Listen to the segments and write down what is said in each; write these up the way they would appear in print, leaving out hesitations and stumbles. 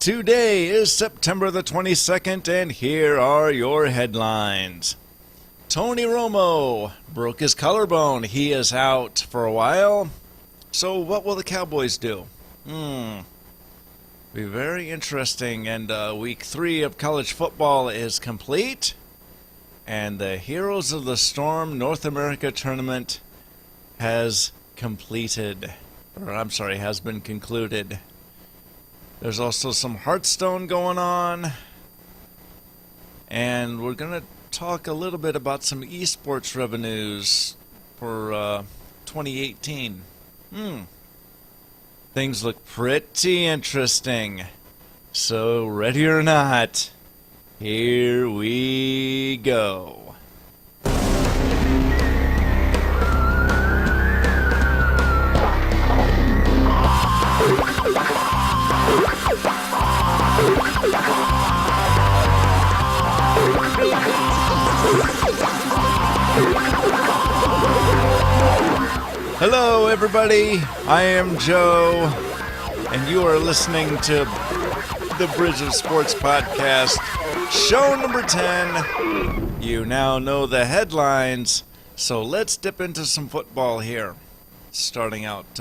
Today is September the 22nd, and here are your headlines. Tony Romo broke his collarbone. He is out for a while. So what will the Cowboys do? Be very interesting. And week 3 of college football is complete. And the Heroes of the Storm North America tournament has completed. Has been concluded. There's also some Hearthstone going on. And we're going to talk a little bit about some eSports revenues for 2018. Things look pretty interesting. So, ready or not, here we go. Hello everybody, I am Joe, and you are listening to the Bridge of Sports Podcast, show number 10. You now know the headlines, so let's dip into some football here. Starting out,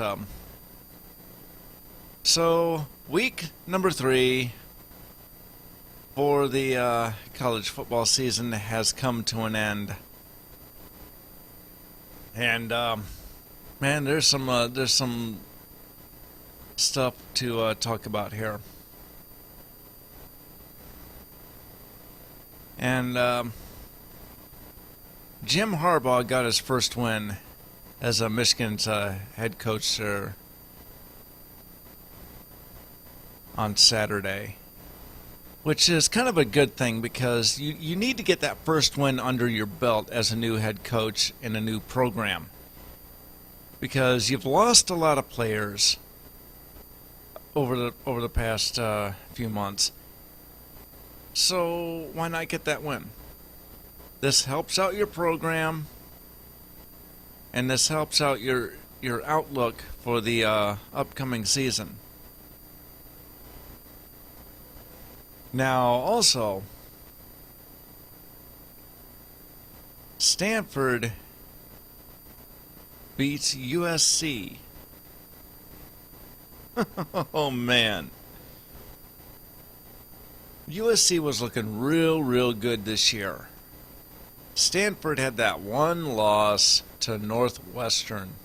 so week number 3 for the college football season has come to an end. And man, there's some stuff to talk about here. And Jim Harbaugh got his first win as a Michigan's head coach there on Saturday, which is kind of a good thing because you need to get that first win under your belt as a new head coach in a new program. Because you've lost a lot of players over the past few months. So why not get that win? This helps out your program, and this helps out your outlook for the upcoming season. Now, also, Stanford beats USC. Oh man. USC was looking real good this year. Stanford had that one loss to Northwestern.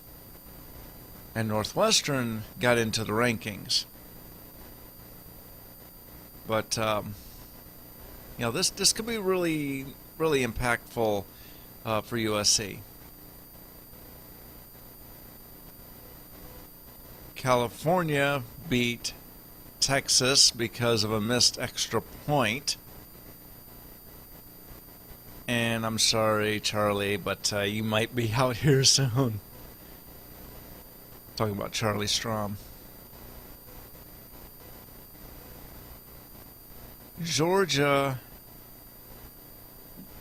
And Northwestern got into the rankings. But this could be really impactful for USC. California beat Texas because of a missed extra point. And I'm sorry, Charlie, but you might be out here soon. Talking about Charlie Strom. Georgia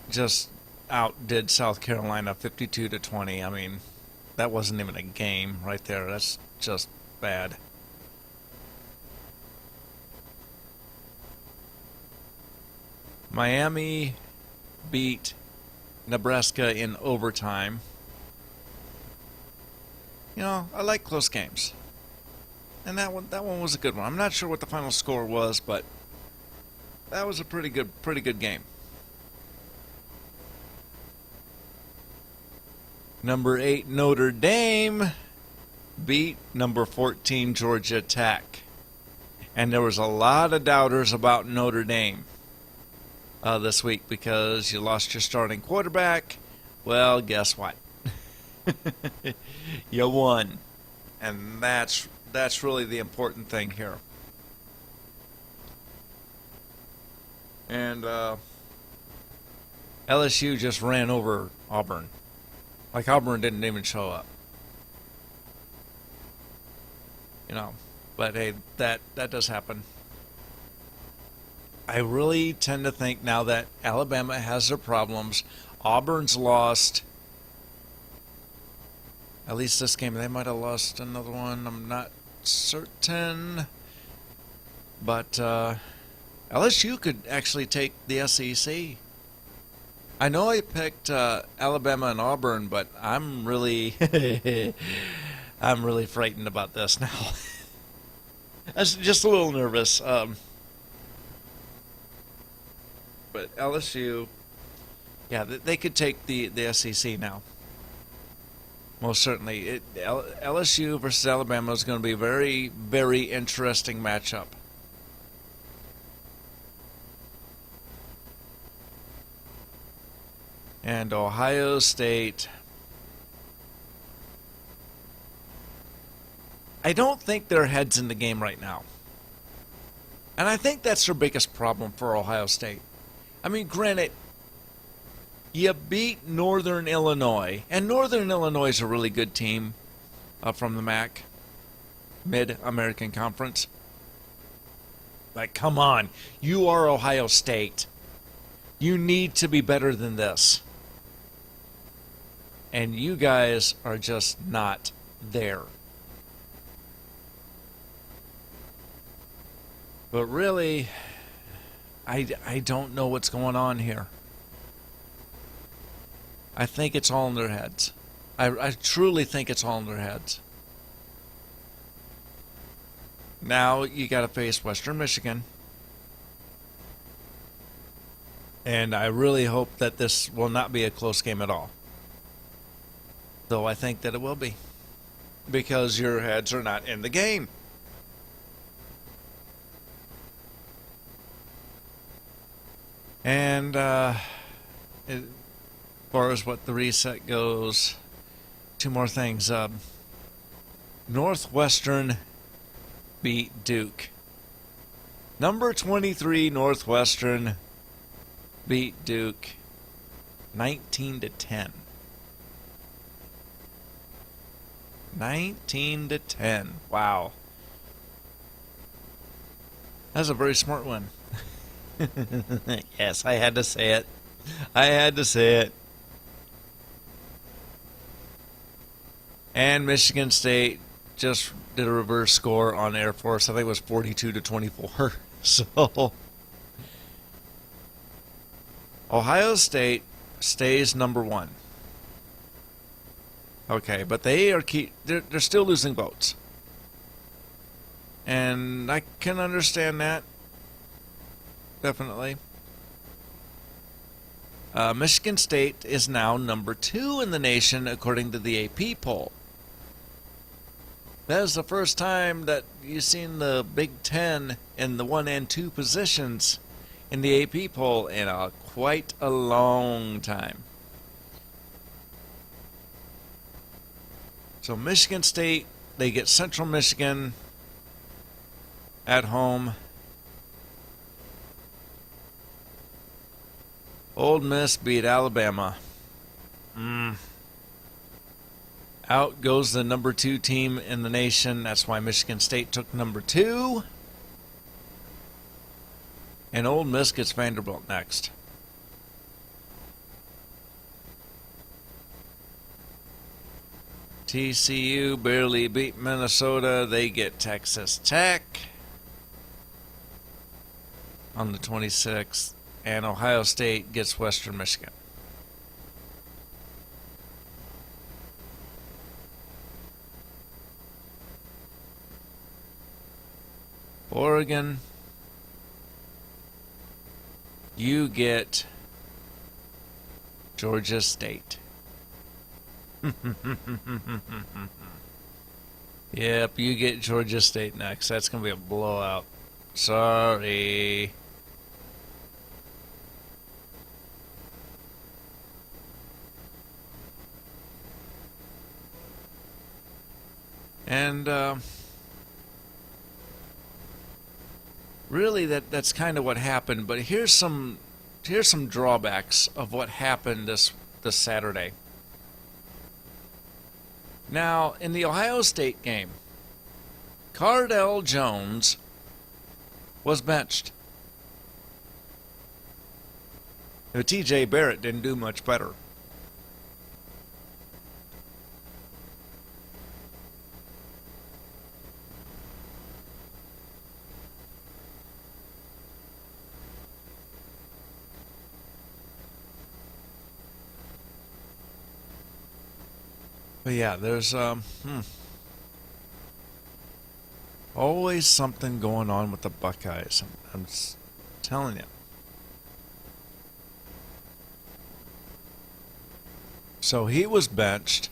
just outdid South Carolina 52-20. I mean, that wasn't even a game right there. That's just bad. Miami beat Nebraska in overtime. You know, I like close games. And that one was a good one. I'm not sure what the final score was, but that was a pretty good game. Number 8 Notre Dame beat number 14 Georgia Tech. And there was a lot of doubters about Notre Dame this week because you lost your starting quarterback. Well, guess what? You won. And that's really the important thing here. And LSU just ran over Auburn. Like Auburn didn't even show up. You know, but hey, that does happen. I really tend to think now that Alabama has their problems, Auburn's lost at least this game. They might have lost another one. I'm not certain. But LSU could actually take the SEC. I know I picked Alabama and Auburn, but I'm really, I'm really frightened about this now. I'm just a little nervous. But LSU, yeah, they could take the SEC now. Most certainly. LSU versus Alabama is going to be a very, very interesting matchup. And Ohio State, I don't think their head's in the game right now. And I think that's their biggest problem for Ohio State. I mean, granted, you beat Northern Illinois, and Northern Illinois is a really good team from the MAC, Mid-American Conference. Like, come on, you are Ohio State. You need to be better than this. And you guys are just not there. But really, I don't know what's going on here. I think it's all in their heads. I truly think it's all in their heads. Now you got to face Western Michigan. And I really hope that this will not be a close game at all. Though I think that it will be. Because your heads are not in the game. And as far as what the reset goes, two more things. Northwestern beat Duke. Number 23 Northwestern beat Duke 19-10. 19-10. Wow. That's a very smart one. Yes, I had to say it. I had to say it. And Michigan State just did a reverse score on Air Force. I think it was 42-24. So Ohio State stays number one. Okay, but they're still losing votes. And I can understand that. Definitely. Michigan State is now number 2 in the nation according to the AP poll. That is the first time that you've seen the Big Ten in the 1 and 2 positions in the AP poll in quite a long time. So Michigan State, they get Central Michigan at home. Ole Miss beat Alabama. Out goes the number 2 team in the nation. That's why Michigan State took number 2. And Ole Miss gets Vanderbilt next. TCU barely beat Minnesota. They get Texas Tech on the 26th. And Ohio State gets Western Michigan. Oregon, you get Georgia State. Yep, you get Georgia State next. That's going to be a blowout. Sorry. And really that's kind of what happened, but here's some drawbacks of what happened this Saturday. Now, in the Ohio State game, Cardell Jones was benched. TJ Barrett didn't do much better. But yeah, there's always something going on with the Buckeyes. I'm just telling you. So he was benched,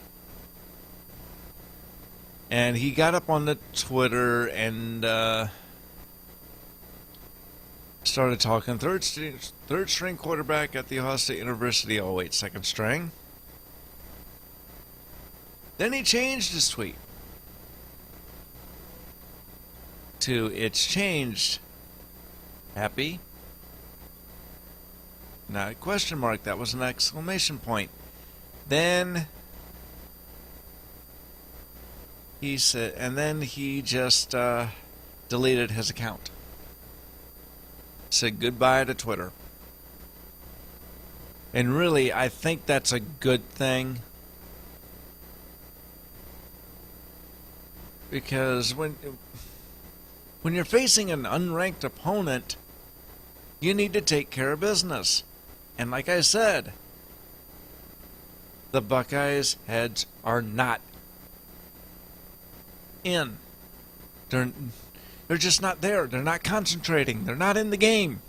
and he got up on the Twitter and started talking. Third string quarterback at the Ohio State University. Oh wait, second string. Then he changed his tweet to "It's changed. Happy?" Not a question mark. That was an exclamation point. Then he said, and then he just deleted his account. Said goodbye to Twitter. And really, I think that's a good thing. Because when you're facing an unranked opponent, you need to take care of business. And like I said, the Buckeyes' heads are not in. They're just not there. They're not concentrating. They're not in the game.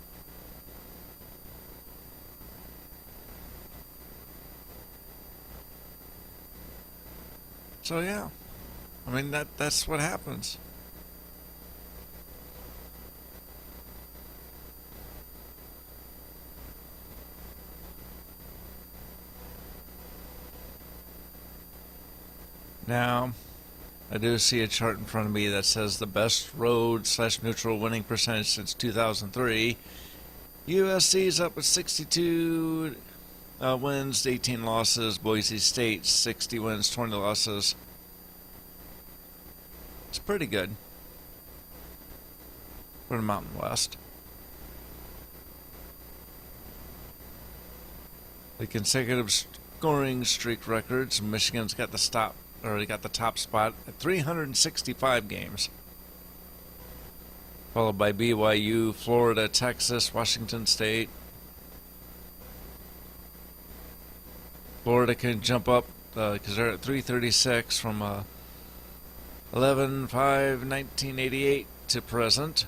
So yeah, I mean that's what happens. Now, I do see a chart in front of me that says the best road/neutral winning percentage since 2003. USC's up with 62 wins, 18 losses. Boise State 60 wins, 20 losses. It's pretty good for the Mountain West. The consecutive scoring streak records. Michigan's got the top spot at 365 games. Followed by BYU, Florida, Texas, Washington State. Florida can jump up because they're at 336 from 11/5/1988 to present.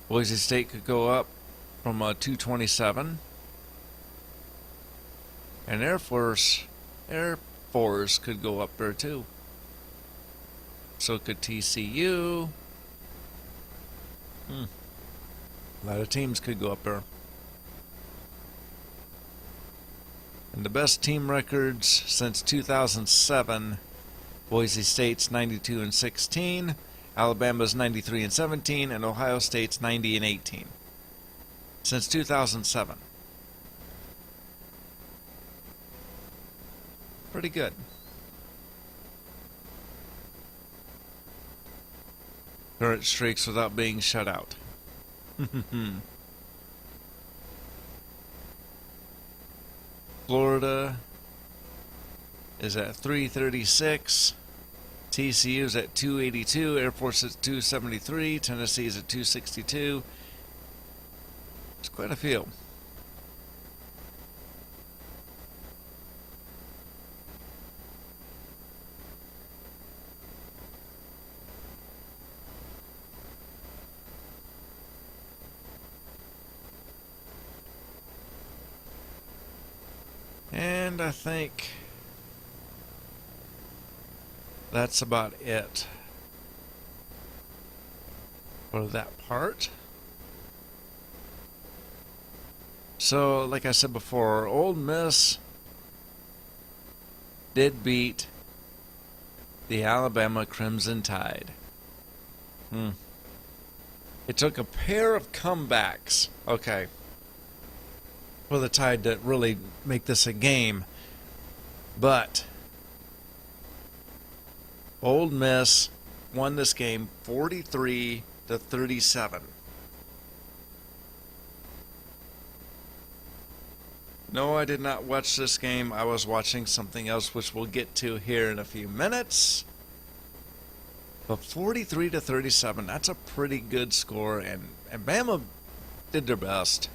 Boise State could go up from 227. And Air Force could go up there too. So could TCU. A lot of teams could go up there. And the best team records since 2007, Boise State's 92-16, Alabama's 93-17, and Ohio State's 90-18. Since 2007. Pretty good. Current streaks without being shut out. Florida is at 336. TCU is at 282. Air Force is 273. Tennessee is at 262. It's quite a few. And I think that's about it for that part. So, like I said before, Ole Miss did beat the Alabama Crimson Tide. It took a pair of comebacks, okay, for the Tide to really make this a game. But Ole Miss won this game 43-37. No, I did not watch this game. I was watching something else, which we'll get to here in a few minutes. But 43-37, that's a pretty good score, and Bama did their best.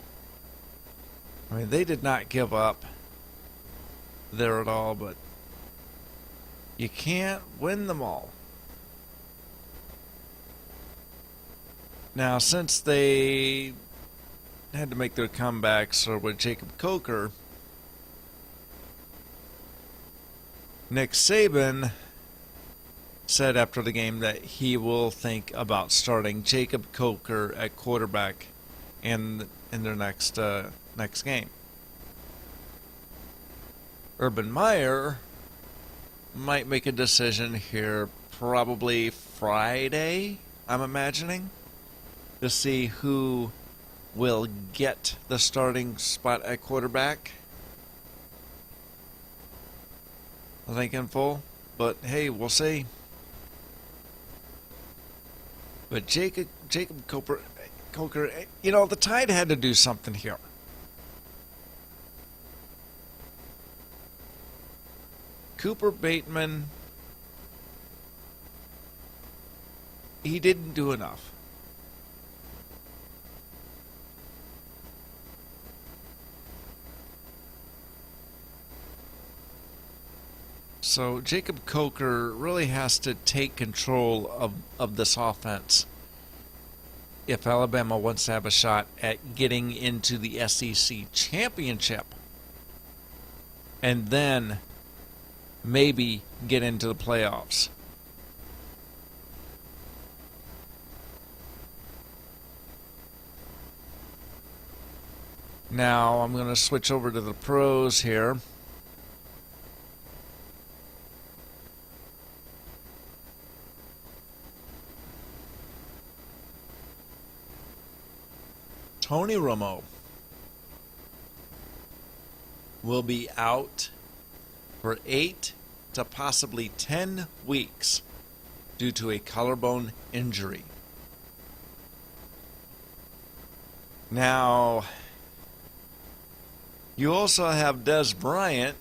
I mean, they did not give up. there at all, but you can't win them all. Now, since they had to make their comebacks or with Jacob Coker, Nick Saban said after the game that he will think about starting Jacob Coker at quarterback in their next game. Urban Meyer might make a decision here probably Friday, I'm imagining, to see who will get the starting spot at quarterback. I think in full, but hey, we'll see. But Jacob Coker, you know, the Tide had to do something here. Cooper Bateman, he didn't do enough. So Jacob Coker really has to take control of this offense if Alabama wants to have a shot at getting into the SEC championship and then maybe get into the playoffs. Now I'm going to switch over to the pros here. Tony Romo will be out for 8 to possibly 10 weeks due to a collarbone injury. Now, you also have Des Bryant,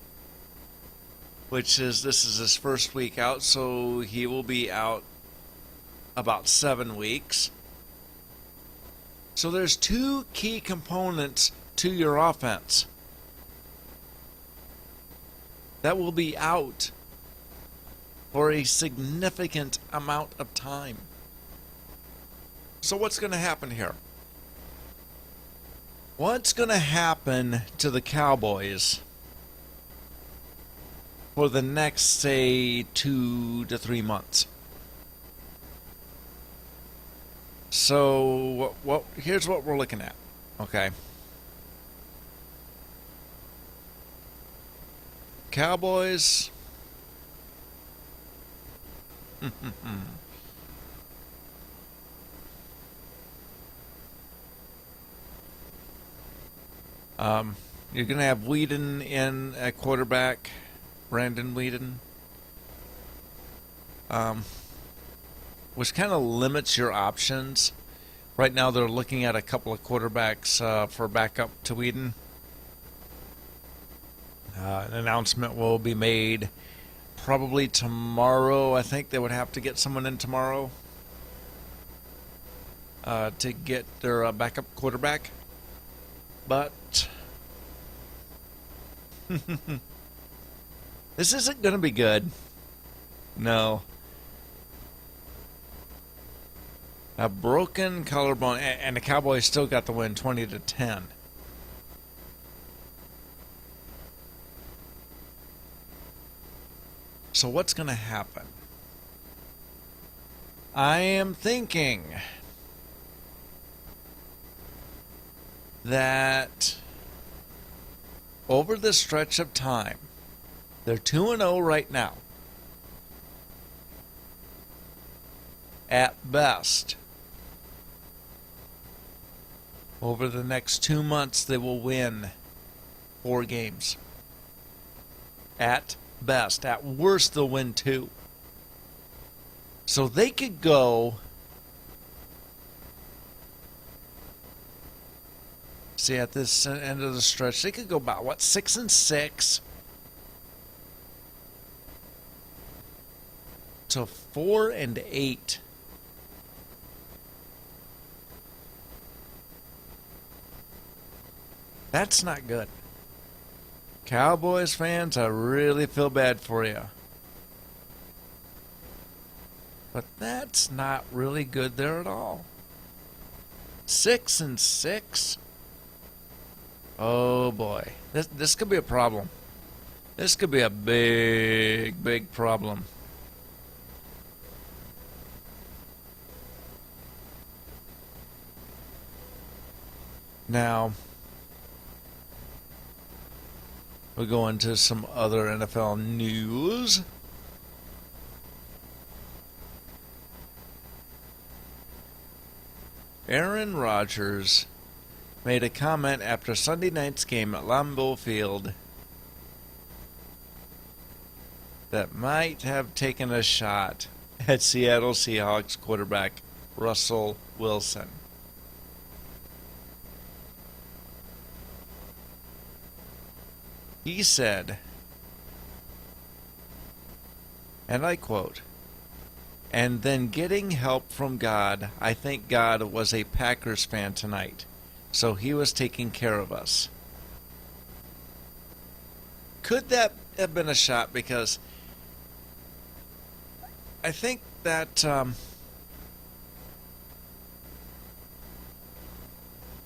this is his first week out, so he will be out about 7 weeks. So there's 2 key components to your offense that will be out for a significant amount of time. So what's going to happen here? What's going to happen to the Cowboys for the next, say, 2 to 3 months? So here's what we're looking at, okay? Cowboys. You're going to have Whedon in at quarterback, Brandon Whedon, which kind of limits your options. Right now they're looking at a couple of quarterbacks for backup to Whedon. An announcement will be made probably tomorrow. I think they would have to get someone in tomorrow to get their backup quarterback. But this isn't going to be good. No. A broken collarbone, and the Cowboys still got the win 20-10. So what's going to happen? I am thinking that over this stretch of time, they're 2-0 right now. At best, over the next 2 months, they will win 4 games. At best. At worst, they'll win 2. So they could go, see, at this end of the stretch, they could go about, 6-6 to 4-8. That's not good. Cowboys fans, I really feel bad for you. But that's not really good there at all. 6-6. Oh boy, this could be a problem. This could be a big problem. Now, we'll go into some other NFL news. Aaron Rodgers made a comment after Sunday night's game at Lambeau Field that might have taken a shot at Seattle Seahawks quarterback Russell Wilson. He said, and I quote, "And then getting help from God, I think God was a Packers fan tonight, so he was taking care of us." Could that have been a shot? Because I think that,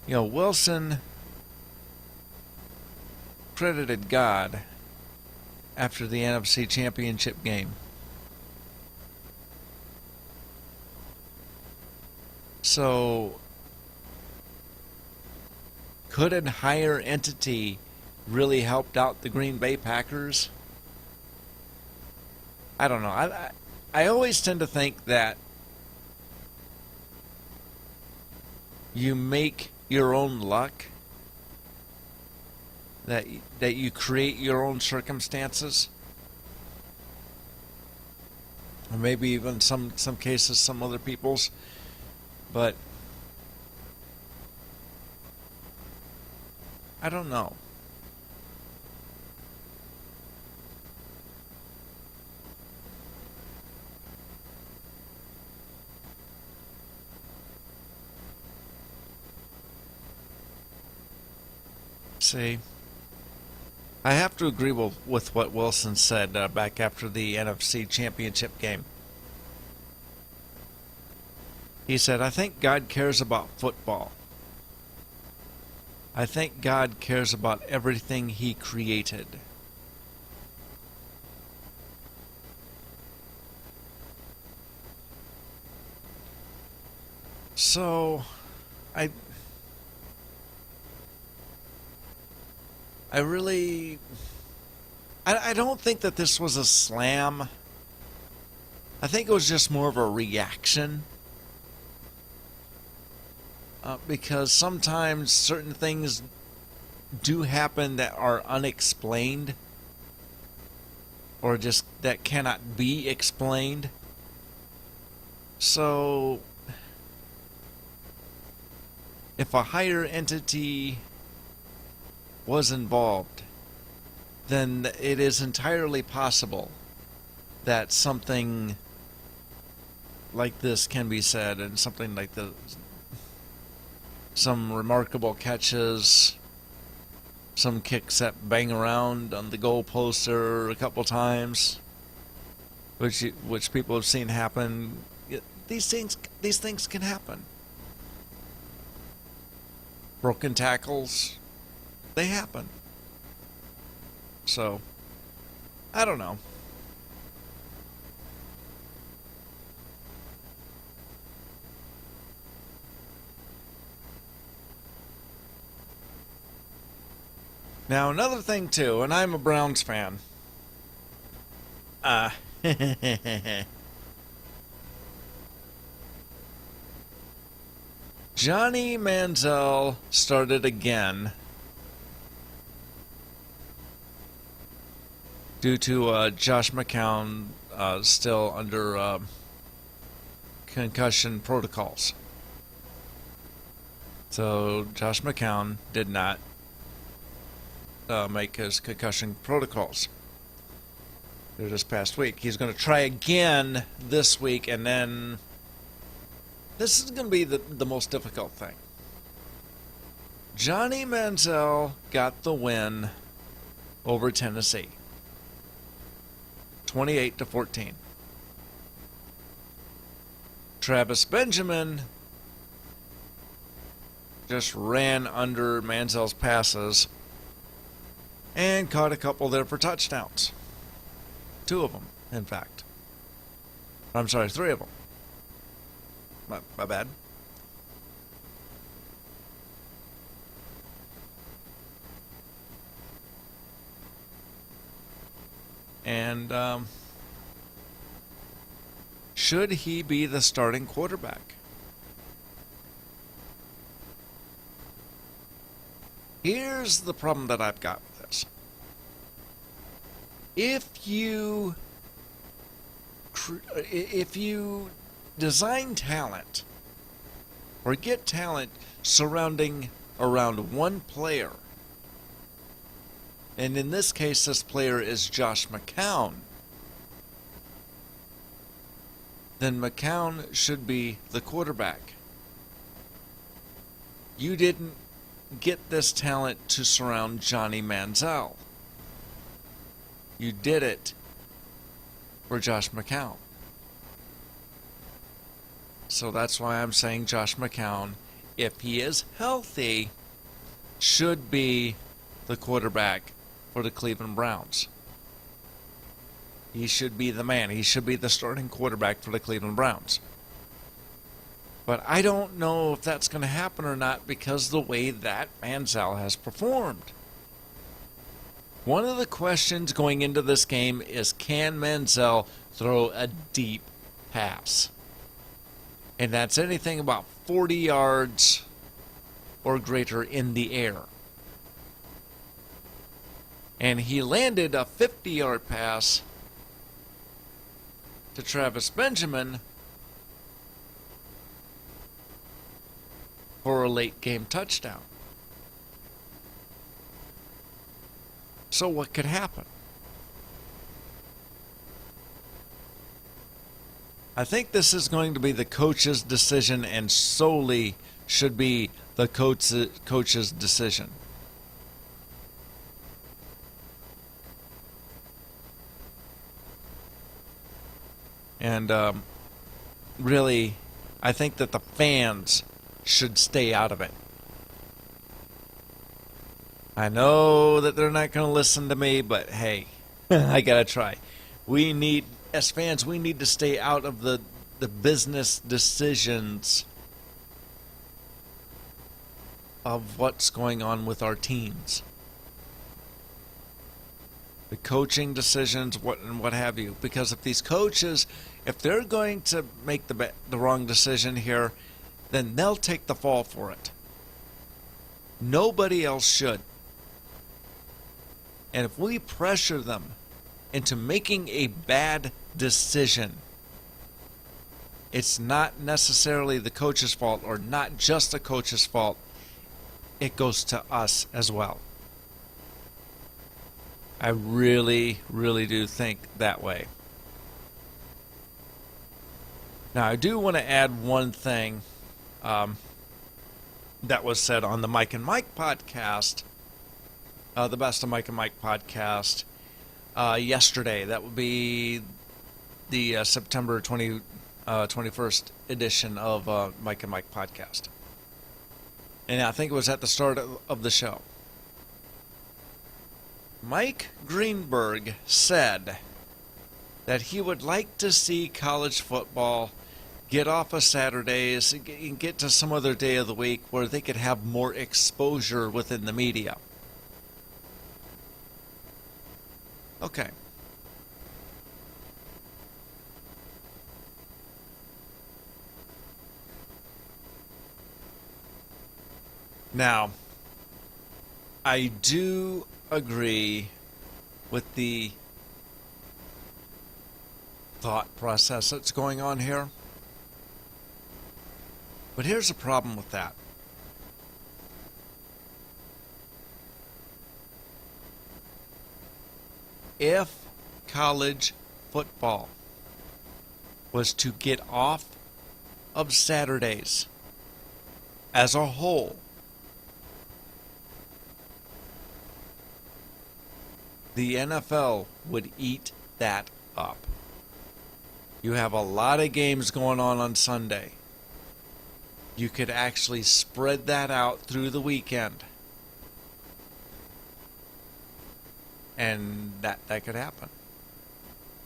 Wilson credited God after the NFC Championship game. So, could a higher entity really helped out the Green Bay Packers? I don't know. I always tend to think that you make your own luck, that you create your own circumstances, or maybe even some cases some other people's, but I don't know. See, I have to agree with what Wilson said back after the NFC Championship game. He said, "I think God cares about football. I think God cares about everything He created." So, I really... I don't think that this was a slam. I think it was just more of a reaction. Because sometimes certain things do happen that are unexplained, or just that cannot be explained. So, if a higher entity was involved, then it is entirely possible that something like this can be said, and something like this, some remarkable catches, some kicks that bang around on the goalpost a couple times, which people have seen happen. These things can happen. Broken tackles, they happen. So, I don't know. Now, another thing, too, and I'm a Browns fan. Johnny Manziel started again due to Josh McCown still under concussion protocols. So Josh McCown did not make his concussion protocols this past week. He's going to try again this week, and then this is going to be the most difficult thing. Johnny Manziel got the win over Tennessee. 28-14. Travis Benjamin just ran under Manziel's passes and caught a couple there for touchdowns. 2 of them, in fact. I'm sorry, 3 of them. My bad. And should he be the starting quarterback? Here's the problem that I've got with this. If you design talent or get talent surrounding around one player, and in this case this player is Josh McCown, then McCown should be the quarterback. You didn't get this talent to surround Johnny Manziel. You did it for Josh McCown. So that's why I'm saying Josh McCown, if he is healthy, should be the quarterback for the Cleveland Browns. He should be the man. He should be the starting quarterback for the Cleveland Browns. But I don't know if that's going to happen or not because of the way that Manziel has performed. One of the questions going into this game is, can Manziel throw a deep pass? And that's anything about 40 yards or greater in the air. And he landed a 50-yard pass to Travis Benjamin for a late game touchdown. So what could happen? I think this is going to be the coach's decision and solely should be the coach's decision. And really, I think that the fans should stay out of it. I know that they're not going to listen to me, but hey, I got to try. As fans, we need to stay out of the business decisions of what's going on with our teams. The coaching decisions, what have you. Because if these coaches, if they're going to make the wrong decision here, then they'll take the fall for it. Nobody else should. And if we pressure them into making a bad decision, it's not necessarily the coach's fault or not just the coach's fault. It goes to us as well. I really, really do think that way. Now, I do want to add one thing that was said on the Mike&Mike podcast, the Best of Mike&Mike podcast, yesterday. That would be the September 21st edition of Mike&Mike podcast. And I think it was at the start of the show. Mike Greenberg said that he would like to see college football get off of Saturdays and get to some other day of the week where they could have more exposure within the media. Okay. Now, I do agree with the thought process that's going on here. But here's the problem with that. If college football was to get off of Saturdays as a whole, the NFL would eat that up. You have a lot of games going on Sunday. You could actually spread that out through the weekend. And that could happen.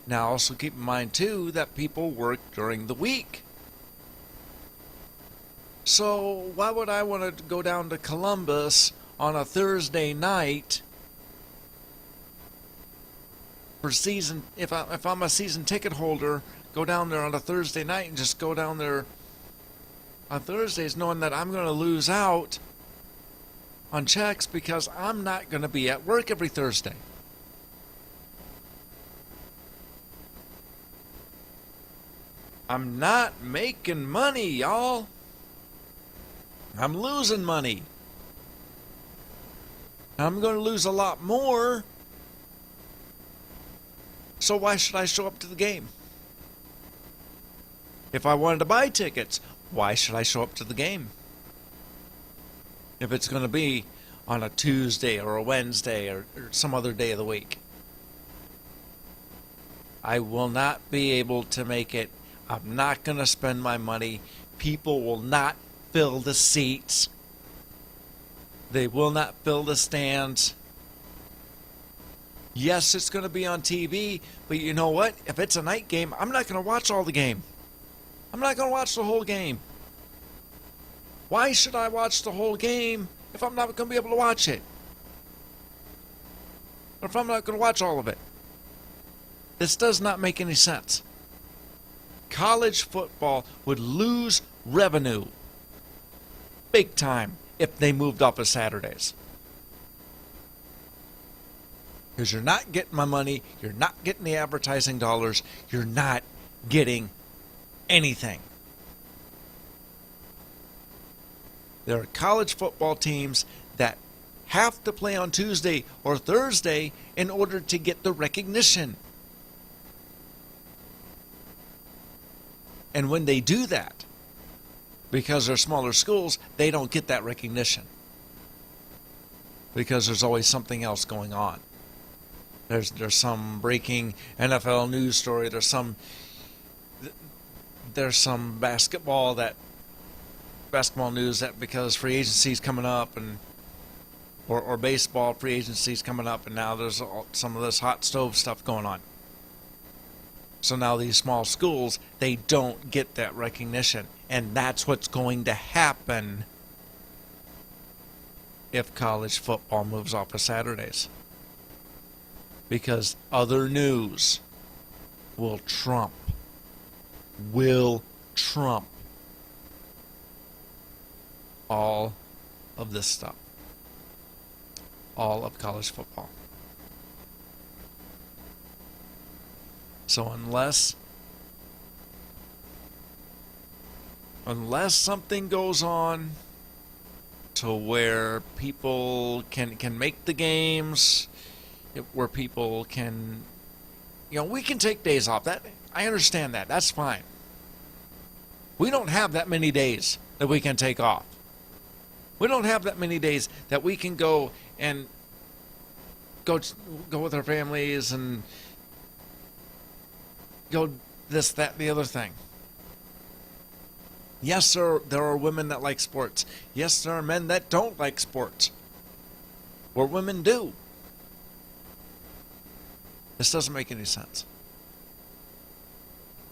Now also keep in mind too that people work during the week. So why would I want to go down to Columbus on a Thursday night for season, if I'm a season ticket holder, go down there on a Thursday night and just go down there on Thursdays knowing that I'm going to lose out on checks because I'm not going to be at work every Thursday. I'm not making money, y'all. I'm losing money. I'm going to lose a lot more. So why should I show up to the game? If I wanted to buy tickets, why should I show up to the game? If it's going to be on a Tuesday or a Wednesday or some other day of the week. I will not be able to make it. I'm not going to spend my money. People will not fill the seats. They will not fill the stands. Yes, it's going to be on TV, but you know what? If it's a night game, I'm not going to watch all the game. I'm not going to watch the whole game. Why should I watch the whole game if I'm not going to be able to watch it? Or if I'm not going to watch all of it? This does not make any sense. College football would lose revenue big time if they moved off of Saturdays. Because you're not getting my money, you're not getting the advertising dollars, you're not getting anything. There are college football teams that have to play on Tuesday or Thursday in order to get the recognition. And when they do that, because they're smaller schools, they don't get that recognition. Because there's always something else going on. There's some breaking NFL news story. There's some basketball news that because free agency is coming up and or baseball free agency is coming up, and now there's some of this hot stove stuff going on. So now these small schools, they don't get that recognition. And that's what's going to happen if college football moves off of Saturdays. Because other news will trump all of this stuff. All of college football. So unless something goes on to where people can make the games, where people can, we can take days off. That I understand that. That's fine. We don't have that many days that we can take off. We don't have that many days that we can go with our families and go this, that, the other thing. Yes, there are women that like sports. Yes, there are men that don't like sports. Or women do. This doesn't make any sense.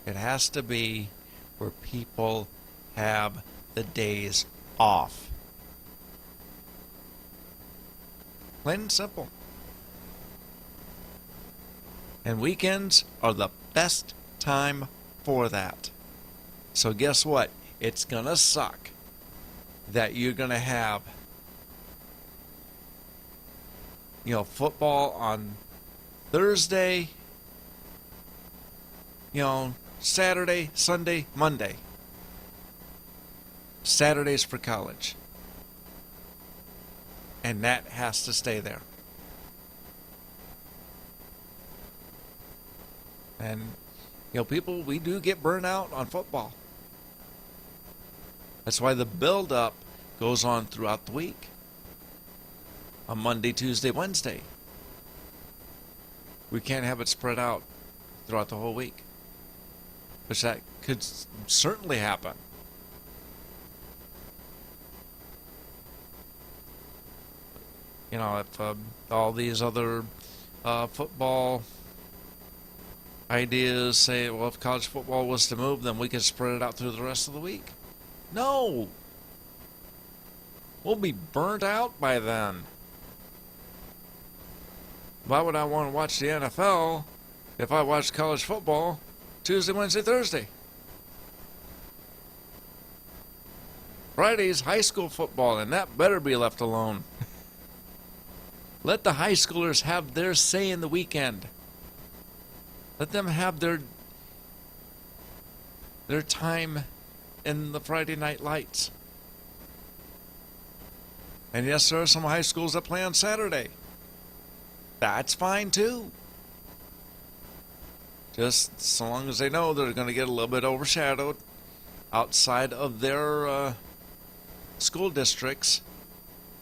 It has to be where people have the days off. Plain and simple. And weekends are the best time for that. So guess what? It's going to suck that you're going to have, football on Thursday, Saturday, Sunday, Monday. Saturdays for college. And that has to stay there. And, people, we do get burnt out on football. That's why the build-up goes on throughout the week. On Monday, Tuesday, Wednesday. We can't have it spread out throughout the whole week, which that could certainly happen. You know, if all these other football ideas say, well, if college football was to move, then we could spread it out through the rest of the week. No! We'll be burnt out by then. Why would I want to watch the NFL if I watched college football Tuesday, Wednesday, Thursday? Friday's high school football, and that better be left alone. Let the high schoolers have their say in the weekend. Let them have their time in the Friday night lights. And yes, there are some high schools that play on Saturday. That's fine too. Just so long as they know they're going to get a little bit overshadowed outside of their school districts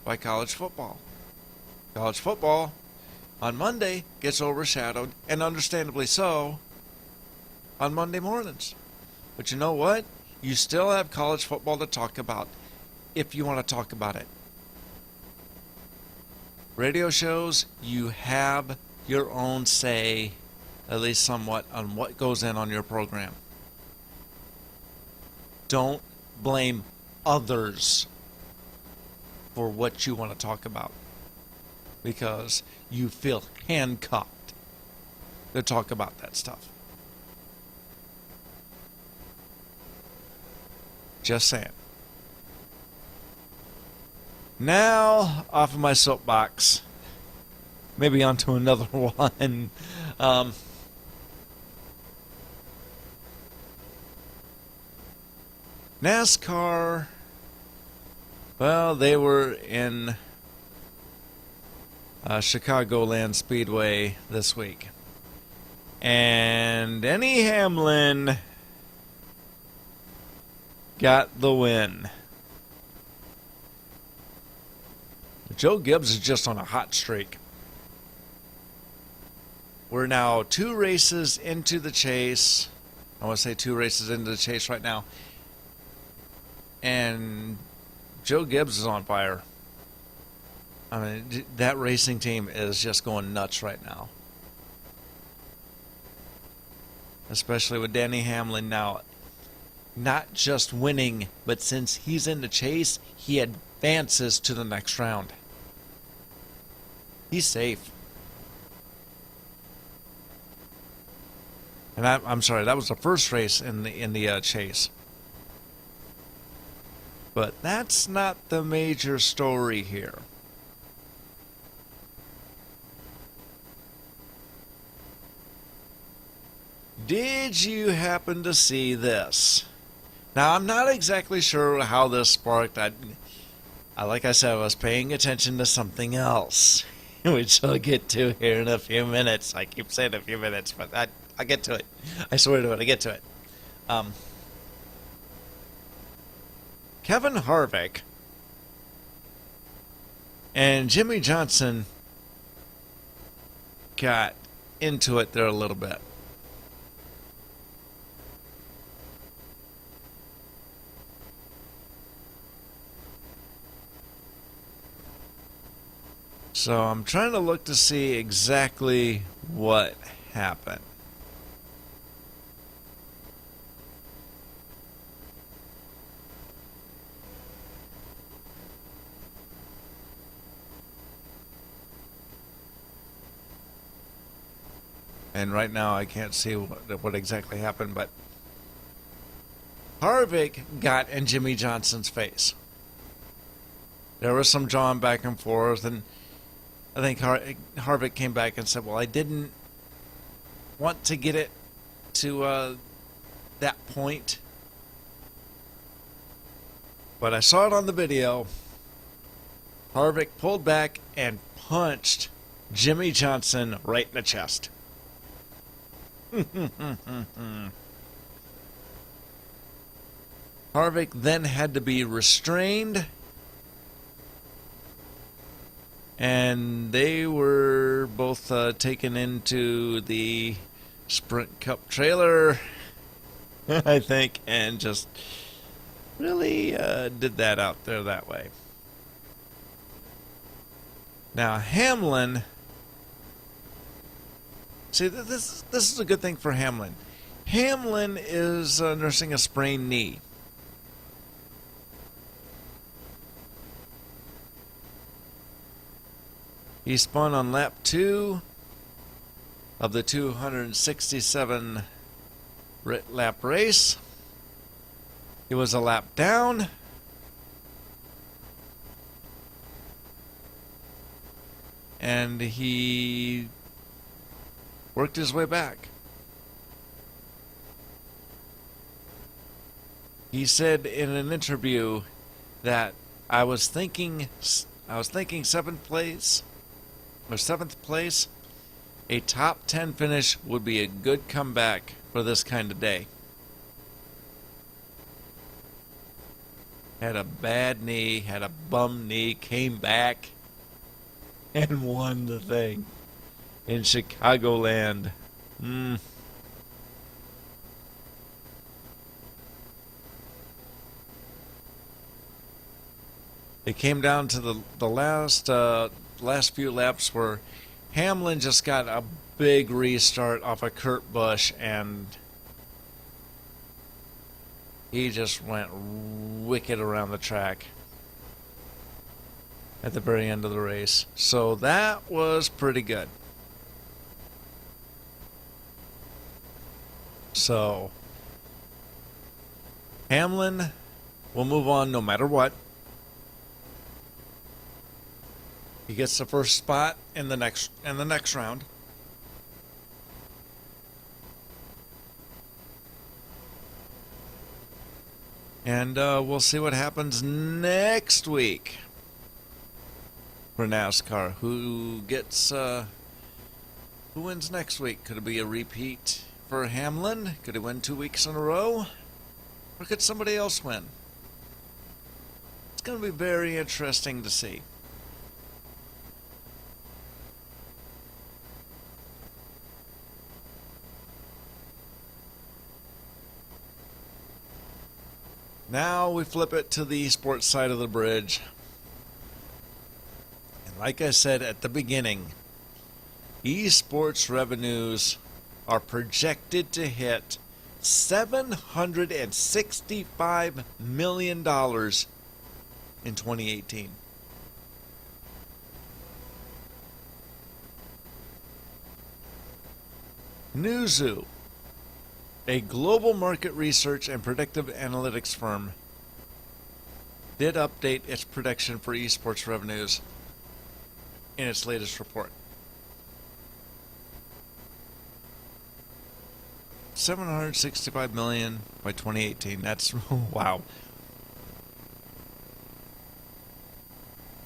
by college football. College football on Monday gets overshadowed, and understandably so, on Monday mornings. But you know what? You still have college football to talk about if you want to talk about it. Radio shows, you have your own say, at least somewhat, on what goes in on your program. Don't blame others for what you want to talk about, because you feel handcuffed to talk about that stuff. Just saying. Now, off of my soapbox, maybe onto another one. NASCAR, well, they were in Chicagoland Speedway this week. And Denny Hamlin got the win. Joe Gibbs is just on a hot streak. We're now 2 races into the chase. I want to say 2 races into the chase right now. And Joe Gibbs is on fire. I mean, that racing team is just going nuts right now. Especially with Denny Hamlin now not just winning, but since he's in the chase, he advances to the next round. He's safe. And I'm sorry, that was the first race in the chase. But that's not the major story here. Did you happen to see this? Now, I'm not exactly sure how this sparked. Like I said, I was paying attention to something else, which I'll get to here in a few minutes. I keep saying a few minutes, but I'll get to it. I swear to it, I get to it. Kevin Harvick and Jimmy Johnson got into it there a little bit. So I'm trying to look to see exactly what happened. And right now I can't see what exactly happened, but Harvick got in Jimmy Johnson's face. There was some jawing back and forth, and I think Harvick came back and said, well, I didn't want to get it to that point, but I saw it on the video. Harvick pulled back and punched Jimmy Johnson right in the chest. Harvick then had to be restrained And they were both taken into the Sprint Cup trailer, I think, and just really did that out there that way. Now, Hamlin, see, this is a good thing for Hamlin. Hamlin is nursing a sprained knee. He spun on lap 2 of the 267 lap race. He was a lap down. And he worked his way back. He said in an interview that I was thinking 7th place, a top 10 finish would be a good comeback for this kind of day. Had a bad knee, had a bum knee, came back and won the thing in Chicagoland. It came down to the last few laps where Hamlin just got a big restart off of Kurt Busch, and he just went wicked around the track at the very end of the race. So that was pretty good. So Hamlin will move on no matter what. He gets the first spot in the next round. And we'll see what happens next week for NASCAR. Who wins next week? Could it be a repeat for Hamlin? Could he win 2 weeks in a row? Or could somebody else win? It's going to be very interesting to see. Now we flip it to the esports side of the bridge. And like I said at the beginning, esports revenues are projected to hit $765 million in 2018. Newzoo, a global market research and predictive analytics firm, did update its prediction for esports revenues in its latest report. $765 million by 2018. That's wow.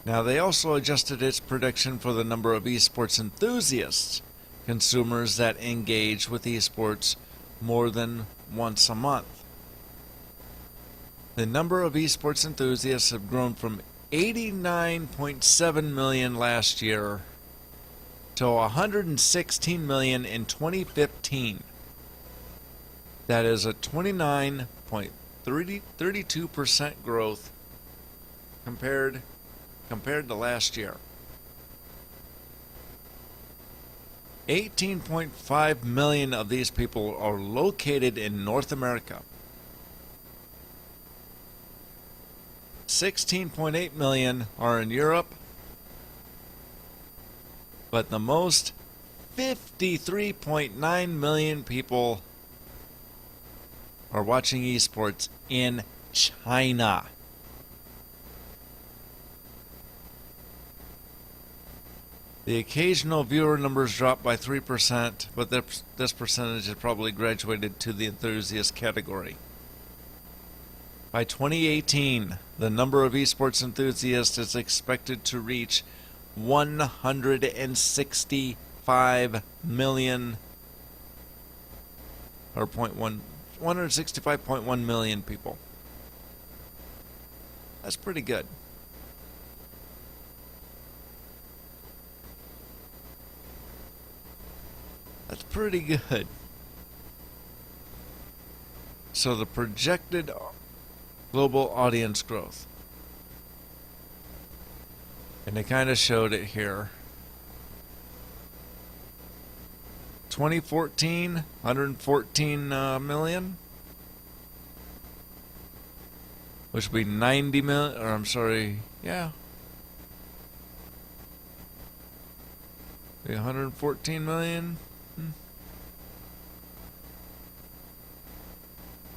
Now, they also adjusted its prediction for the number of esports enthusiasts, consumers that engage with esports more than once a month. The number of esports enthusiasts have grown from 89.7 million last year to 116 million in 2015. That is a 29.32% growth compared to last year. 18.5 million of these people are located in North America. 16.8 million are in Europe. But the most, 53.9 million people are watching esports in China. The occasional viewer numbers dropped by 3%, but this percentage has probably graduated to the enthusiast category. By 2018, the number of esports enthusiasts is expected to reach 165 million, or 165.1 million people. That's pretty good. That's pretty good. So the projected global audience growth. And they kind of showed it here. 2014, 114 million. Which would be 90 million, or I'm sorry, yeah. Be 114 million.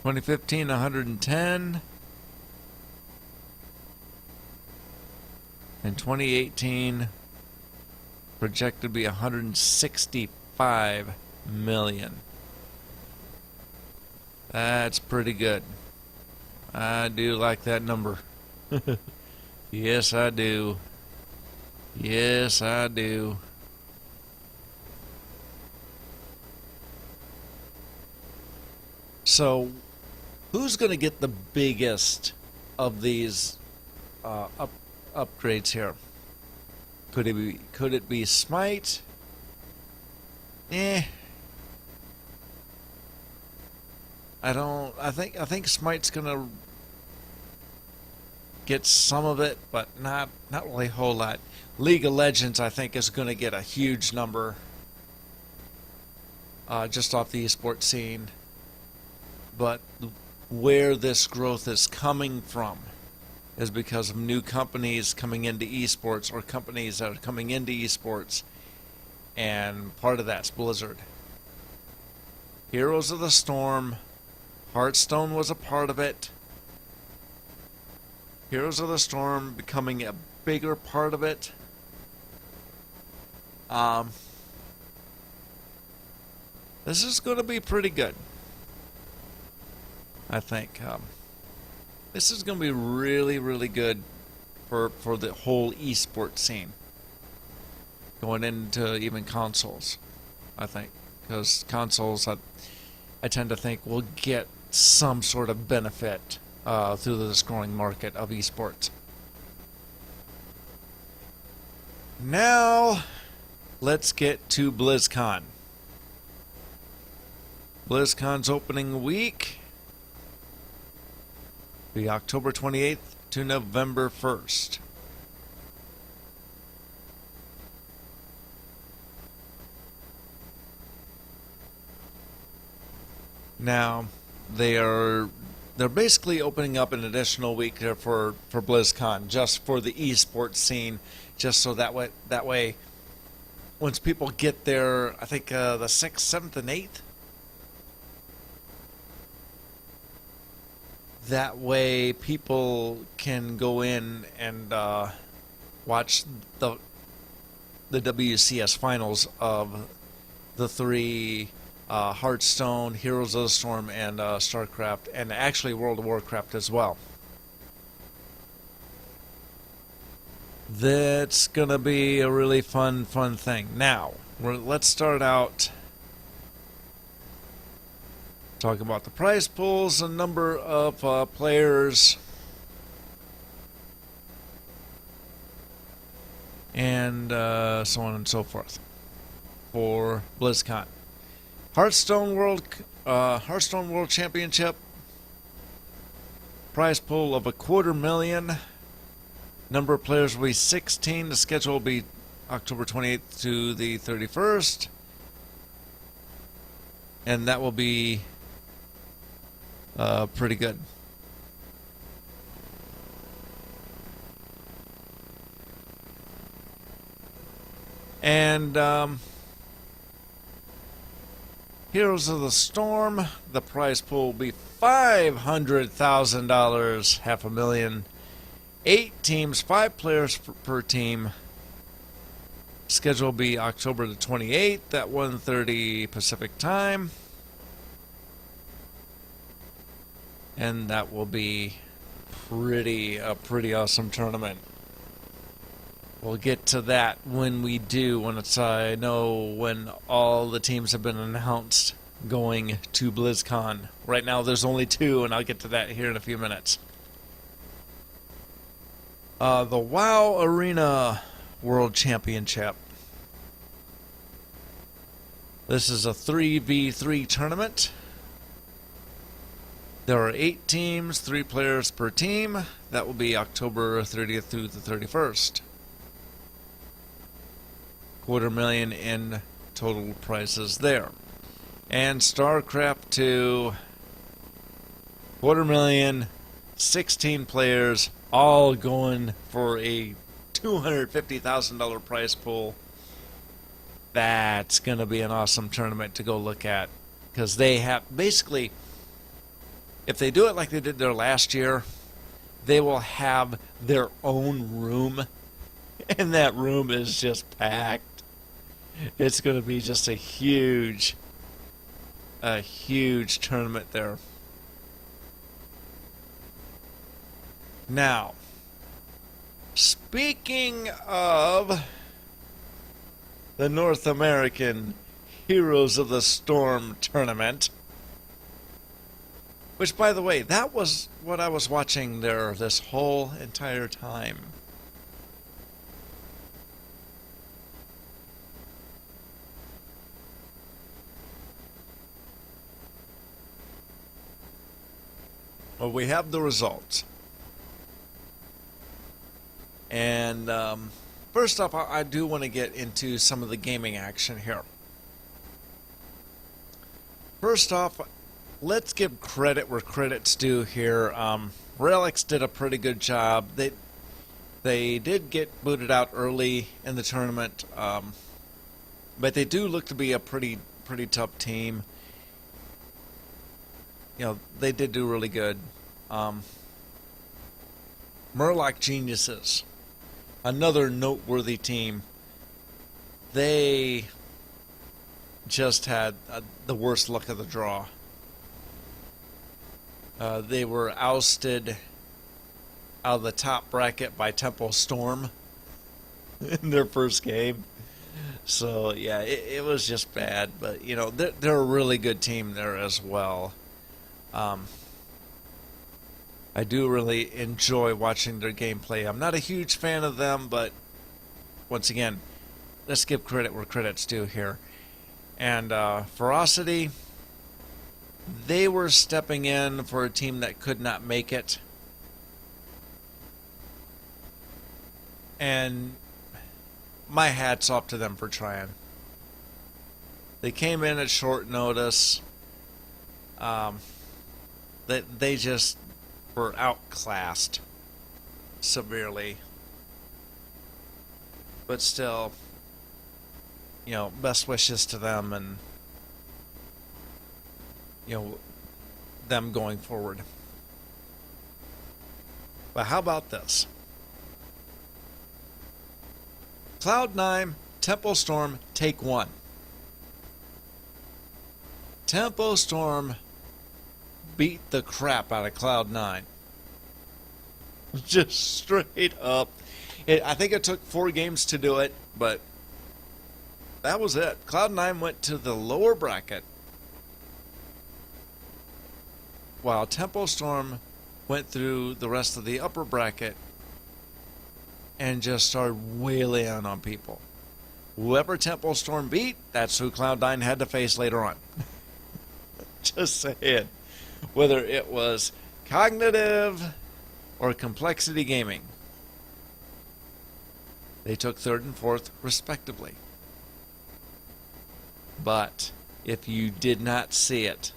2015, 110. And 2018 projected to be 165 million. That's pretty good. I do like that number. Yes, I do. Yes, I do. So, who's going to get the biggest of these upgrades here? Could it be Smite? I think Smite's gonna get some of it, but not really a whole lot. League of Legends, I think, is gonna get a huge number just off the esports scene. But where this growth is coming from is because of new companies coming into esports, or companies that are coming into esports, and part of that's Blizzard. Heroes of the Storm, Hearthstone was a part of it. Heroes of the Storm becoming a bigger part of it. This is going to be pretty good, I think. This is going to be really, really good for the whole esports scene. Going into even consoles, I think. Because consoles, I tend to think, will get some sort of benefit through this growing market of esports. Now, let's get to BlizzCon. BlizzCon's opening week be October 28th to November 1st. Now, they're basically opening up an additional week there for BlizzCon, just for the esports scene, just so that way, once people get there, I think the 6th, 7th, and 8th, that way people can go in and watch the WCS finals of the three Hearthstone, Heroes of the Storm, and Starcraft, and actually World of Warcraft as well. That's gonna be a really fun thing. Now, let's start out talking about the prize pools, and number of players, and so on and so forth for BlizzCon. Hearthstone World Championship, prize pool of $250,000. Number of players will be 16. The schedule will be October 28th to the 31st, and that will be pretty good. And Heroes of the Storm, the prize pool will be $500,000, $500,000. 8 teams, 5 players per team. Schedule will be October the 28th at 1:30 Pacific time. And that will be a pretty awesome tournament. We'll get to that when we do, when I know when all the teams have been announced going to BlizzCon. Right now there's only 2, and I'll get to that here in a few minutes. The WoW Arena World Championship. This is a 3v3 tournament. There are 8 teams, 3 players per team. That will be October 30th through the 31st. $250,000 in total prizes there. And Starcraft II, $250,000, 16 players, all going for a $250,000 prize pool. That's going to be an awesome tournament to go look at, because they have basically, if they do it like they did there last year, they will have their own room, and that room is just packed. It's going to be just a huge tournament there. Now, speaking of the North American Heroes of the Storm tournament, which, by the way, that was what I was watching there this whole entire time. Well, we have the results. And first off, I do want to get into some of the gaming action here. First off, let's give credit where credit's due here. Relics did a pretty good job. They did get booted out early in the tournament, but they do look to be a pretty tough team. You know, they did do really good. Murloc Geniuses, another noteworthy team. They just had the worst luck of the draw. They were ousted out of the top bracket by Temple Storm in their first game. So, yeah, it was just bad. But, you know, they're a really good team there as well. I do really enjoy watching their gameplay. I'm not a huge fan of them, but once again, let's give credit where credit's due here. And Ferocity, they were stepping in for a team that could not make it. And my hat's off to them for trying. They came in at short notice. They just were outclassed severely. But still, you know, best wishes to them and, you know, them going forward. But how about this? Cloud9, Temple Storm, take 1. Temple Storm beat the crap out of Cloud9. Just straight up. I think it took 4 games to do it, but that was it. Cloud9 went to the lower bracket, while Temple Storm went through the rest of the upper bracket and just started wailing on people. Whoever Temple Storm beat, that's who Cloud9 had to face later on. Just saying. Whether it was Cognitive or Complexity Gaming, they took 3rd and 4th respectively. But if you did not see it,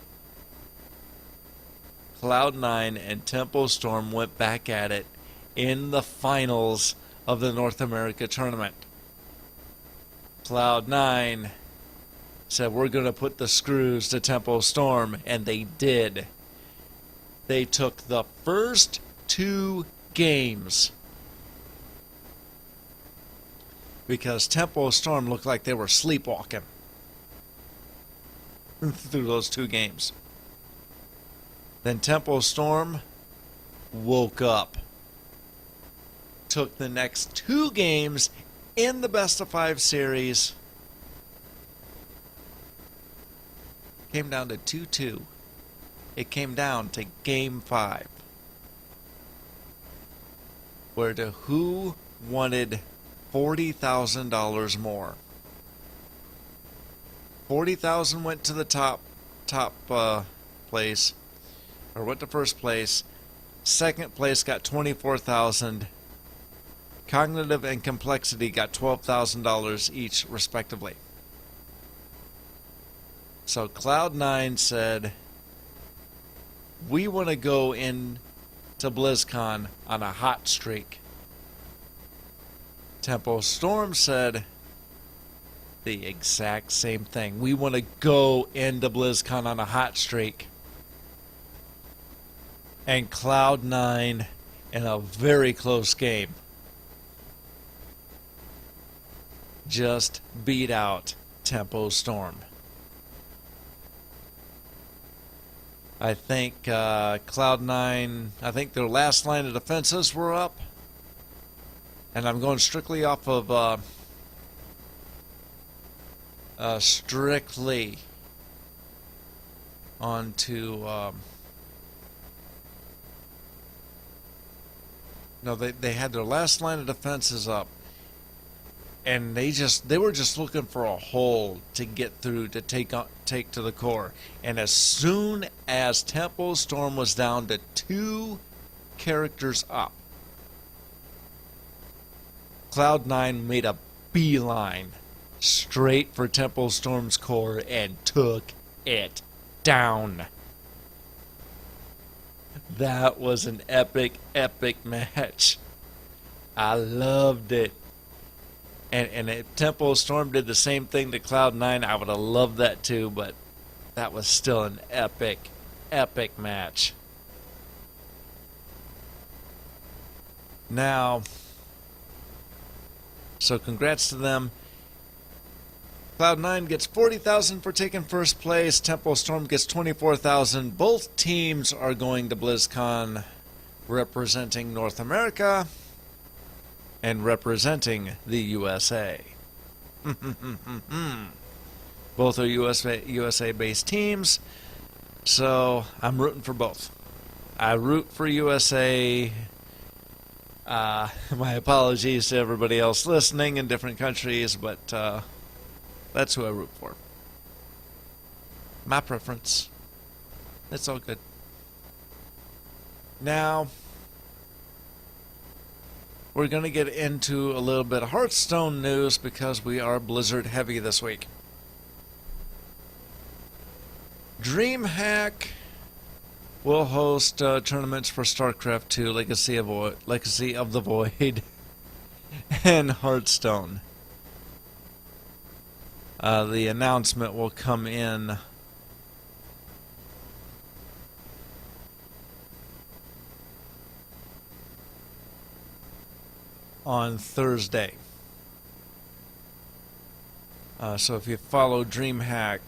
Cloud9 and Temple Storm went back at it in the finals of the North America tournament. Cloud9 said, we're going to put the screws to Temple Storm, and they did. They took the first 2 games because Temple Storm looked like they were sleepwalking through those 2 games. Then Temple Storm woke up, took the next 2 games in the best of 5 series, came down to 2-2. It came down to Game 5, where the Who wanted $40,000 more. 40,000 went to the top place, or went to first place. Second place got 24,000. Cognitive and Complexity got $12,000 each, respectively. So Cloud9 said, we want to go in to BlizzCon on a hot streak. Tempo Storm said the exact same thing. We want to go into BlizzCon on a hot streak. And Cloud9, in a very close game, just beat out Tempo Storm. I think Cloud9, I think their last line of defenses were up. And I'm going strictly off of strictly onto no, they had their last line of defenses up, and they were just looking for a hole to get through to take to the core. And as soon as Tempo Storm was down to 2 characters up, Cloud9 made a beeline straight for Tempo Storm's core and took it down. That was an epic match. I loved it. And if Tempo Storm did the same thing to Cloud9, I would have loved that too, but that was still an epic match. Now, so congrats to them. Cloud9 gets 40,000 for taking first place. Tempo Storm gets 24,000. Both teams are going to BlizzCon representing North America and representing the USA. Both are USA-based teams, so I'm rooting for both. I root for USA. My apologies to everybody else listening in different countries, but that's who I root for. My preference. It's all good. Now, we're going to get into a little bit of Hearthstone news because we are Blizzard heavy this week. DreamHack will host tournaments for Starcraft II, Legacy of the Void, and Hearthstone. The announcement will come in on Thursday. So if you follow DreamHack,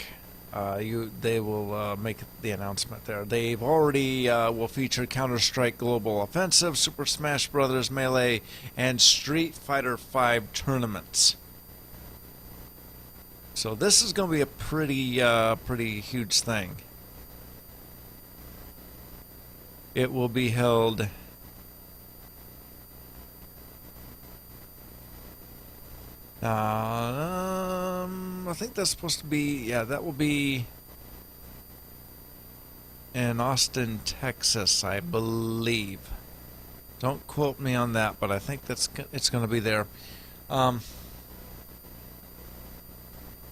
they will make the announcement there. They've already will feature Counter-Strike Global Offensive, Super Smash Bros. Melee, and Street Fighter V tournaments. So this is going to be a pretty huge thing. It will be held I think that's supposed to be, yeah, that will be in Austin, Texas, I believe. Don't quote me on that, but I think it's going to be there.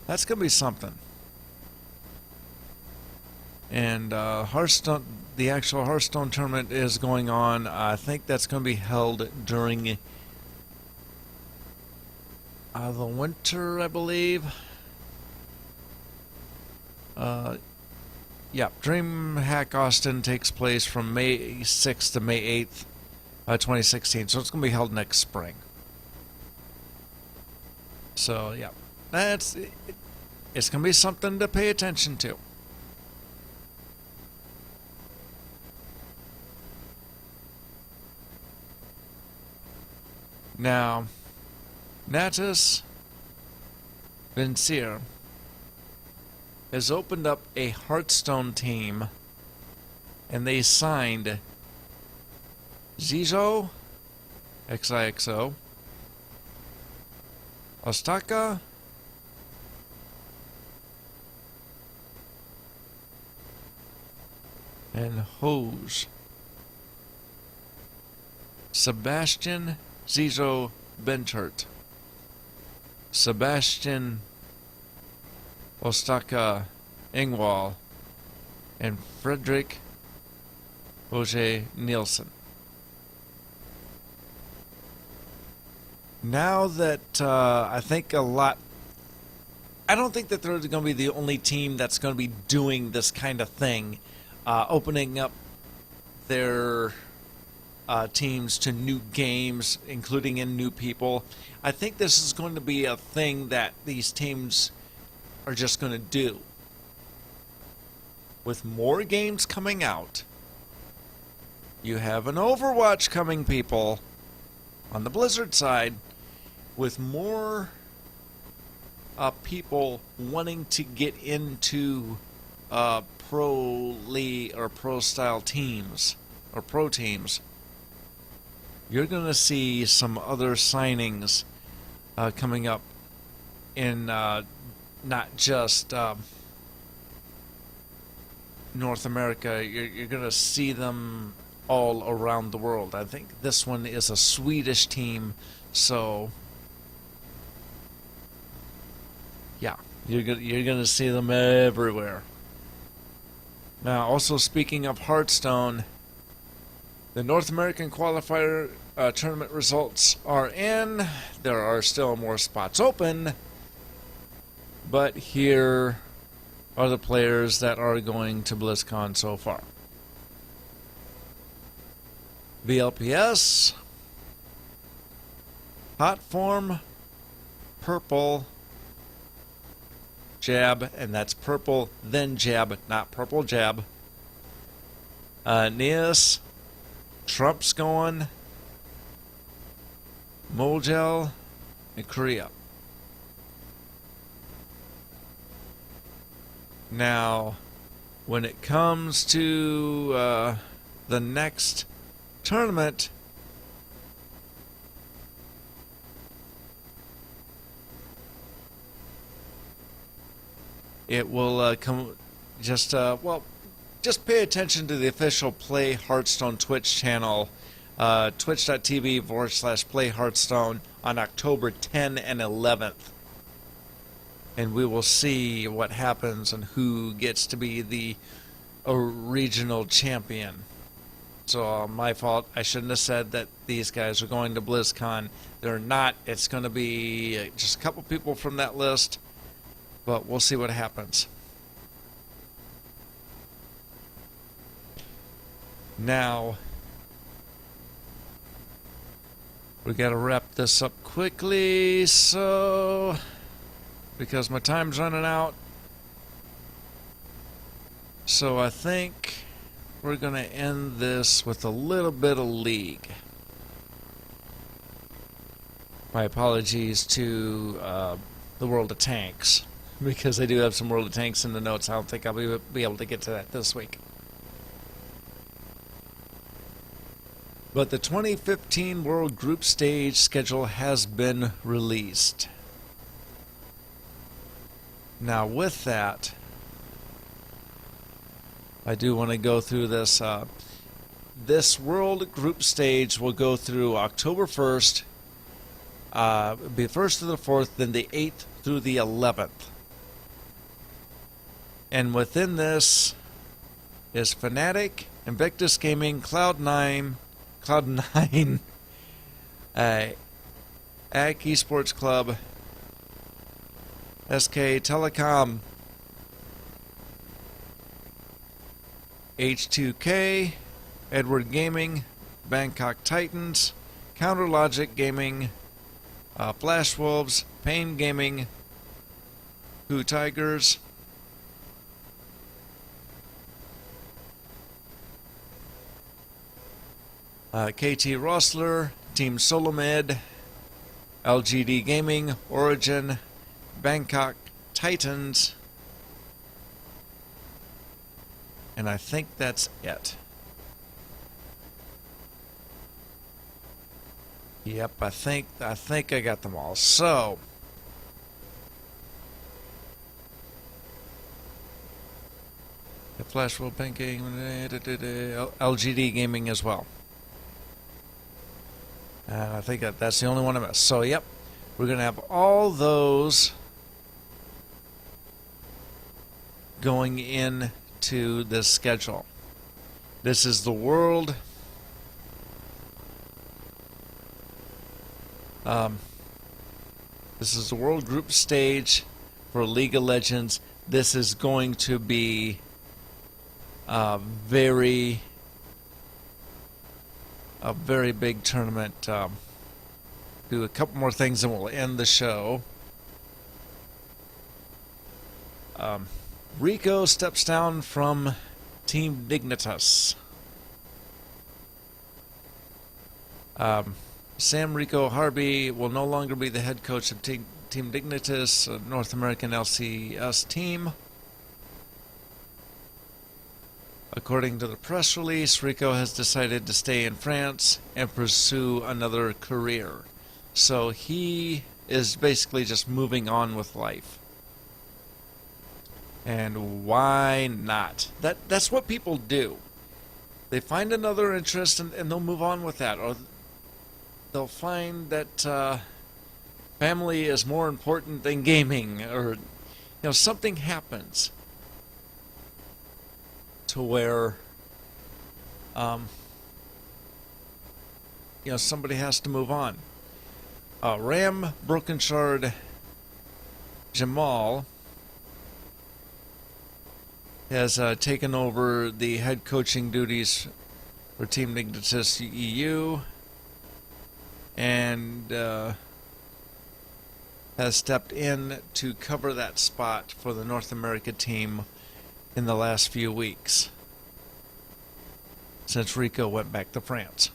That's going to be something. And Hearthstone, the actual Hearthstone tournament is going on. I think that's going to be held during the winter, I believe. Yeah, DreamHack Austin takes place from May 6th to May 8th, 2016. So it's going to be held next spring. So, yeah, it's going to be something to pay attention to. Now, Natus Vincier has opened up a Hearthstone team, and they signed Xixo, Xixo, Ostkaka, and Hoej. Sebastian Xixo Benchert. Sebastian Ostkaka Engwall. And Frederick Hoej Nielsen. Now that I think a lot... I don't think that they're going to be the only team that's going to be doing this kind of thing, opening up their teams to new games, including in new people. I think this is going to be a thing that these teams are just going to do. With more games coming out, you have an Overwatch coming, people, on the Blizzard side, with more people wanting to get into pro league or pro style teams or pro teams. You're going to see some other signings coming up in not just North America. You're going to see them all around the world. I think this one is a Swedish team, so yeah, you're going to see them everywhere. Now, also speaking of Hearthstone, the North American Qualifier tournament results are in. There are still more spots open, but here are the players that are going to BlizzCon so far. VLPS, Hot Form, Purple, Jab, and that's Purple, then Jab, not Purple Jab. Neas, Trump's going, Moljel, and Korea. Now, when it comes to the next tournament, it will come just just pay attention to the official Play Hearthstone Twitch channel, twitch.tv/Play Hearthstone on October 10 and 11th. And we will see what happens and who gets to be the regional champion. So my fault. I shouldn't have said that these guys are going to BlizzCon. They're not. It's going to be just a couple people from that list, but we'll see what happens. Now, we got to wrap this up quickly, so because my time's running out. So I think we're going to end this with a little bit of League. My apologies to the World of Tanks, because I do have some World of Tanks in the notes. I don't think I'll be able to get to that this week. But the 2015 World Group Stage schedule has been released. Now with that, I do want to go through this. This World Group Stage will go through October 1st, be 1st to the 4th, then the 8th through the 11th. And within this is Fnatic, Invictus Gaming, Cloud9, Ag Esports Club, SK Telecom, H2K, Edward Gaming, Bangkok Titans, Counter Logic Gaming, Flash Wolves, Pain Gaming, Who Tigers, KT Rossler, Team Solomed, LGD Gaming, Origen, Bangkok Titans, and I think that's it. Yep, I think I got them all. So if Flash World Pancake, LGD Gaming as well. And I think that's the only one I missed. So, yep, we're going to have all those going into this schedule. This is the world. This is the world group stage for League of Legends. This is going to be a very big tournament. Do a couple more things and we'll end the show. Rico steps down from Team Dignitas. Sam Rico Harvey will no longer be the head coach of Team Dignitas, a North American LCS team. According to the press release, Rico has decided to stay in France and pursue another career. So he is basically just moving on with life. And why not? That's what people do. They find another interest and they'll move on with that. Or they'll find that family is more important than gaming. Or something happens to where somebody has to move on. Ram Broken Shard Jamal has taken over the head coaching duties for Team Dignitas EU and has stepped in to cover that spot for the North America team in the last few weeks since Rico went back to France.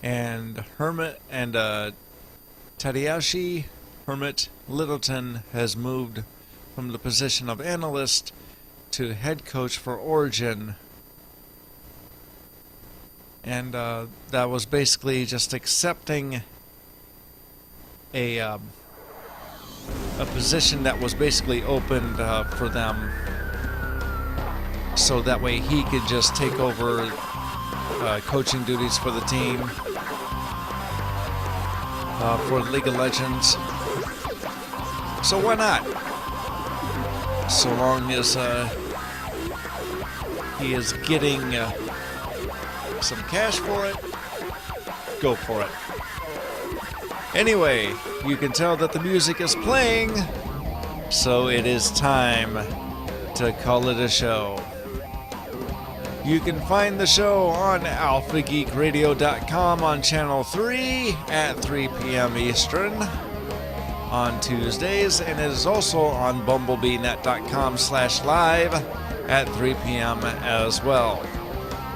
And Hermit and Tadayashi Hermit Littleton has moved from the position of analyst to head coach for Origen. And that was basically just accepting a position that was basically opened for them, so that way he could just take over coaching duties for the team for League of Legends. So why not? So long as he is getting some cash for it, go for it. Anyway, you can tell that the music is playing, so it is time to call it a show. You can find the show on alphageekradio.com on channel 3 at 3 p.m. Eastern on Tuesdays, and it is also on bumblebeenet.com/live at 3 p.m. as well.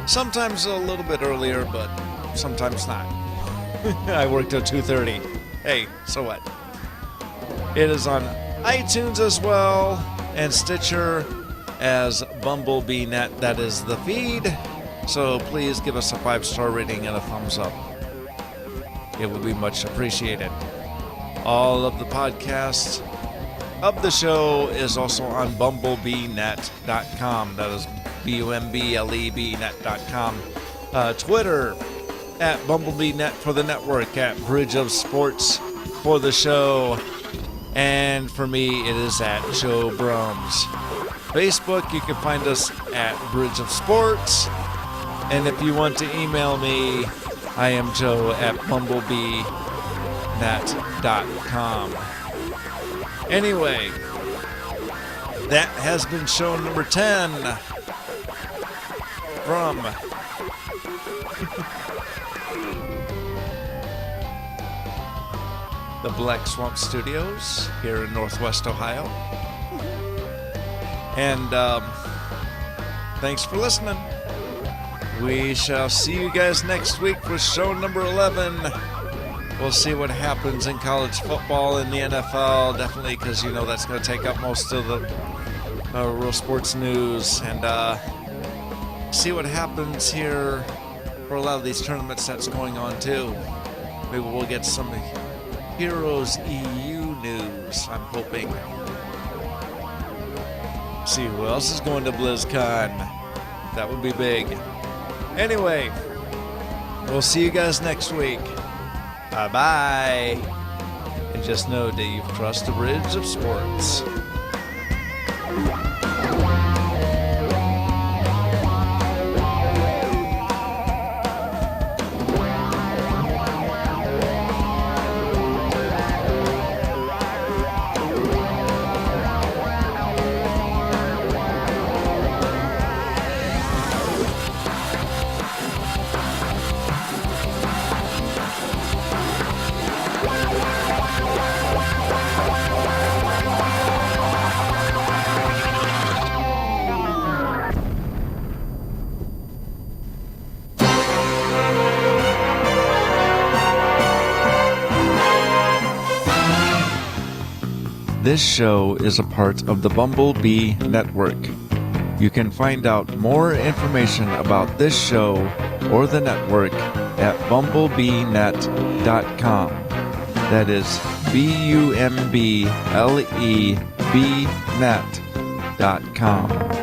Sometimes a little bit earlier, but sometimes not. I work till 2:30. Hey, so what? It is on iTunes as well, and Stitcher as BumblebeeNet. That is the feed. So please give us a 5-star rating and a thumbs up. It would be much appreciated. All of the podcasts of the show is also on bumblebeenet.com. That is BUMBLEBnet.com. Twitter at BumblebeeNet for the network, at Bridge of Sports for the show, and for me it is at Joe Brums. Facebook, you can find us at Bridge of Sports, and if you want to email me, I am Joe at BumblebeeNet.com. Anyway, that has been show number 10 from the Black Swamp Studios here in Northwest Ohio. And thanks for listening. We shall see you guys next week for show number 11. We'll see what happens in college football and the NFL, definitely, because that's going to take up most of the real sports news, and see what happens here for a lot of these tournaments that's going on too. Maybe we'll get some Heroes EU news, I'm hoping. see who else is going to BlizzCon. That would be big. Anyway, we'll see you guys next week. Bye-bye. And just know that you've crossed the bridge of sports. This show is a part of the Bumblebee Network. You can find out more information about this show or the network at bumblebeenet.com. That is BUMBLEB net.com.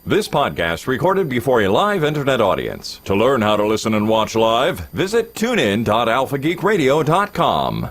This podcast recorded before a live internet audience. To learn how to listen and watch live, visit tunein.alphageekradio.com.